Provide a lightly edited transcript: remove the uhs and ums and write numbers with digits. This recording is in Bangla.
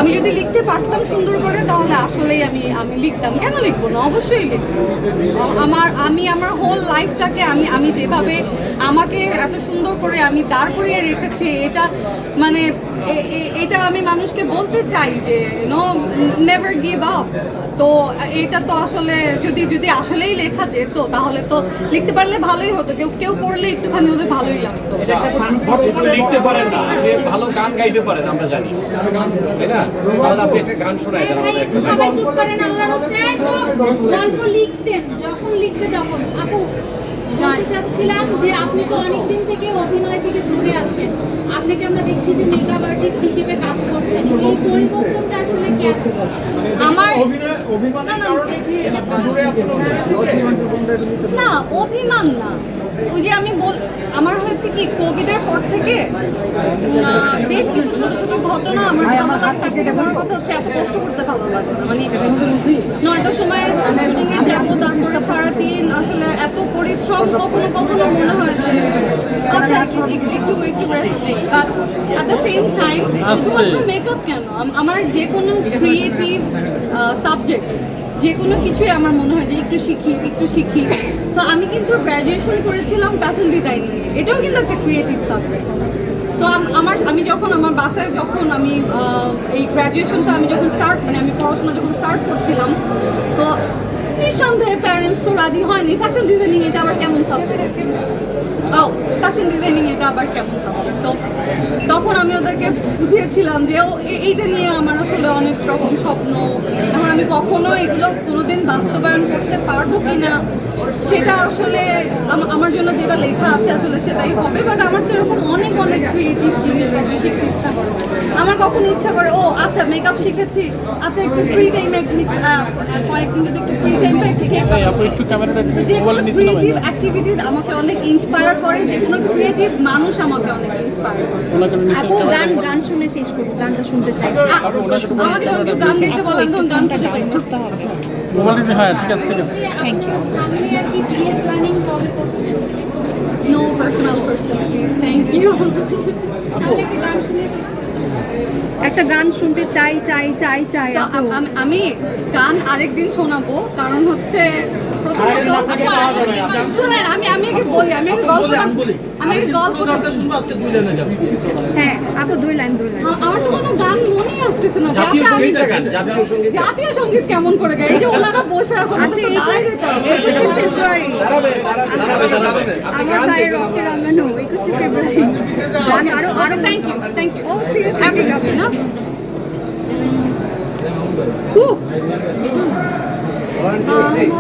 আমি যদি লিখতে পারতাম সুন্দর করে তাহলে আসলেই আমি লিখতাম, কেন লিখবো না, অবশ্যই লিখবো। আমার হোল লাইফটাকে আমি যেভাবে আমাকে এত সুন্দর করে আমি দাঁড় করিয়ে রেখেছি, এটা মানে এটা আমি মানুষকে বলতে চাই যে নেভার গিভ আপ। তো এটা তো আসলে যদি আসলেই লেখা যেত তাহলে তো লিখতে পারলে ভালোই হতো, কেউ পড়লে একটুখানি ওদের ভালোই লাগতো। বর্তমানে লিখতে পারেন না, আপনি ভালো গান গাইতে পারেন আমরা জানি, তাই না? তাহলে আপনি একটা গান শোনাই দেন আমাদের একটা। সবাই চুপ করেন, আল্লাহর রাস্তে গল্প লিখতেন যখন আপু বলতে চাচ্ছিলাম যে আপনি তো অনেকদিন থেকে অভিনয় থেকে দূরে আছেন, আপনাকে আমরা দেখছি যে মেকআপ আর্টিস্ট হিসেবে কাজ করছেন, এই পরিবর্তনটা আসলে কি আছে? আমার অভিমানের কারণে কি আপনি দূরে আছেন? না, অভিমান না, ওই যে আমার হয়েছে কি কোভিডের পর থেকে বেশ কিছু ছোট ছোট ঘটনা আমার ভালো লাগছে। বড় কথা হচ্ছে এত কষ্ট করতে ভালো লাগে না, মানে 9টার সময় শুটিংয়ে যাবো, তারপরে সারাদিন আসলে এত পরিশ্রম, কখনো কখনো মনে হয় যে আচ্ছা একটু রেস্ট নেই। But at the same time শুধুমাত্র মেকআপ কেন, আমার যে কোনো ক্রিয়েটিভ সাবজেক্ট যে কোনো কিছুই আমার মনে হয় যে একটু শিখি। তো আমি কিন্তু গ্র্যাজুয়েশন করেছিলাম ফ্যাশন ডিজাইনিং এ, এটাও কিন্তু একটা ক্রিয়েটিভ সাবজেক্ট। তো আমি যখন আমার বাসায় আমি এই গ্র্যাজুয়েশনটা আমি পড়াশোনা যখন স্টার্ট করছিলাম, তো নিঃসন্দেহে প্যারেন্টস তো রাজি হয়নি, ফ্যাশন ডিজাইনিং এটা আবার কেমন সাবজেক্ট, ফ্যাশন ডিজাইনিং এটা আবার কেমন সাবজেক্ট। তো তখন আমি ওদেরকে বুঝিয়েছিলাম যে এইটা নিয়ে আমার আসলে অনেক রকম স্বপ্ন, এখন আমি কখনো এগুলো কোনোদিন বাস্তবায়ন করতে পারবো কিনা সেটা আসলে আমার জন্য যেটা লেখা আছে আসলে সেটাই হবে। বাট আমার তো এরকম অনেক ক্রিয়েটিভ জিনিসপত্র শিখতে ইচ্ছা করে। আমার কখনো ইচ্ছা করে আচ্ছা মেকআপ শিখেছি, আচ্ছা একটু ফ্রি টাইমে কয়েকদিন যদি একটু ফ্রি টাইম পাই, যে কোনো ক্রিয়েটিভ অ্যাক্টিভিটি আমাকে অনেক ইন্সপায়ার করে, যে কোনো ক্রিয়েটিভ মানুষ আমাকে অনেক ইন্সপায়ার করে। আপু গান শুনে শেষ করবো, গানটা শুনতে চাই। আমাকে যখন কেউ গান গাইতে বলেন তখন গান খুঁজে পাই না। হ্যাঁ ঠিক আছে। Thank you. সামনে আর কি বিয়ের প্ল্যানিং কবে করছেন? No personal question please, thank you. তাহলে একটা গান শুনে শেষ করতে একটা গান শুনতে চাই। আমি গান আরেকদিন শোনাবো, কারণ হচ্ছে প্রথমত শুনেন আমি আগে বলি, আমি একটা গল্প হ্যাঁ আপু 2 লাইন। আমার তো কোনো গান মনেই আসতেছে না। জাতীয় সঙ্গীত গান, জাতীয় সঙ্গীত। জাতীয় সঙ্গীত কেমন করে গাই? এই যে ওনারা বসে আছেন, আচ্ছা, তো দাঁড়ায় যেতে হবে। 21শে ফেব্রুয়ারি আমার ভাইয়ের রক্তে রাঙানো 21শে ফেব্রুয়ারি গান আরো থ্যাংক ইউ। ও সিরিয়াসলি না One, two, three.